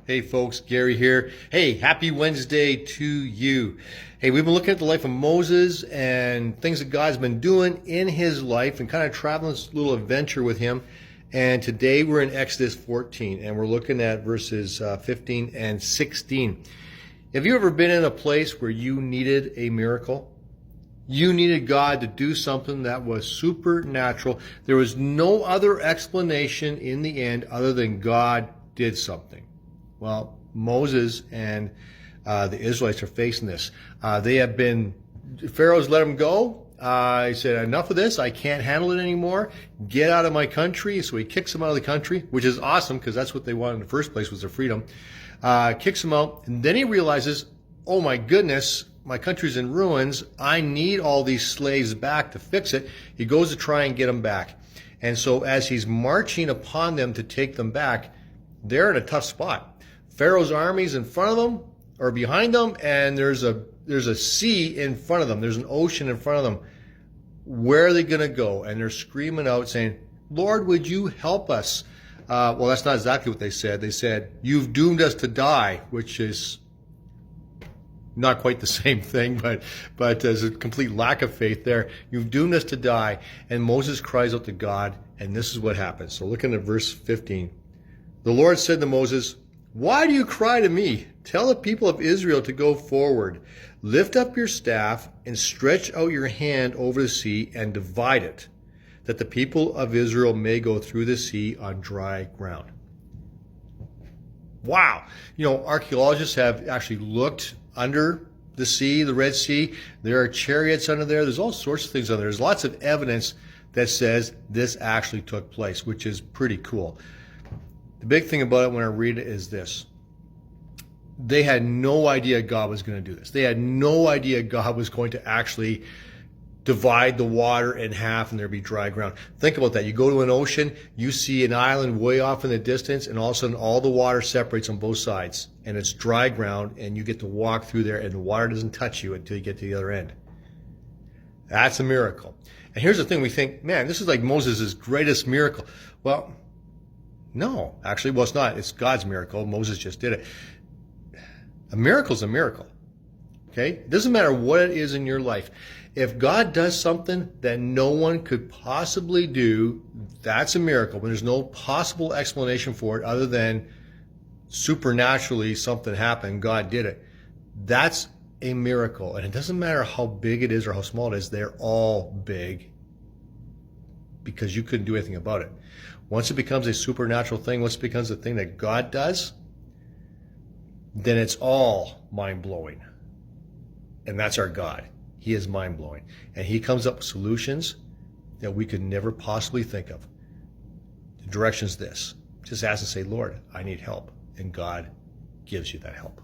Hey folks, Gary here. Hey, happy Wednesday to you. Hey, we've been looking at the life of Moses and things that God's been doing in his life and kind of traveling this little adventure with him. And today we're in Exodus 14 and we're looking at verses 15 and 16. Have you ever been in a place where you needed a miracle? You needed God to do something that was supernatural. There was no other explanation in the end other than God did something. Well, Moses and the Israelites are facing this. Pharaoh's let them go. He said, enough of this. I can't handle it anymore. Get out of my country. So he kicks them out of the country, which is awesome because that's what they wanted in the first place was their freedom. Kicks them out. And then he realizes, oh my goodness, my country's in ruins. I need all these slaves back to fix it. He goes to try and get them back. And so as he's marching upon them to take them back, they're in a tough spot. Pharaoh's army's in front of them or behind them, and there's a sea in front of them. There's an ocean in front of them. Where are they going to go? And they're screaming out saying, Lord, would you help us? Well, that's not exactly what they said. They said, you've doomed us to die, which is not quite the same thing, but there's a complete lack of faith there. You've doomed us to die. And Moses cries out to God, and this is what happens. So looking at verse 15. The Lord said to Moses, why do you cry to me? Tell the people of Israel to go forward. Lift up your staff and stretch out your hand over the sea and divide it, that the people of Israel may go through the sea on dry ground. Wow. You know, archaeologists have actually looked under the sea, the Red Sea. There are chariots under there. There's all sorts of things under there. There's lots of evidence that says this actually took place, which is pretty cool. The big thing about it when I read it is this. They had no idea God was going to do this. They had no idea God was going to actually divide the water in half and there'd be dry ground. Think about that. You go to an ocean, you see an island way off in the distance, and all of a sudden all the water separates on both sides and it's dry ground and you get to walk through there and the water doesn't touch you until you get to the other end. That's a miracle. And here's the thing, we think, man, this is like Moses' greatest miracle. Well, no, actually, well, it's not. It's God's miracle. Moses just did it. A miracle is a miracle. Okay? It doesn't matter what it is in your life. If God does something that no one could possibly do, that's a miracle. When there's no possible explanation for it other than supernaturally something happened, God did it. That's a miracle. And it doesn't matter how big it is or how small it is, they're all big because you couldn't do anything about it. Once it becomes a supernatural thing, once it becomes a thing that God does, then it's all mind-blowing. And that's our God. He is mind-blowing. And he comes up with solutions that we could never possibly think of. The direction's this. Just ask and say, Lord, I need help. And God gives you that help.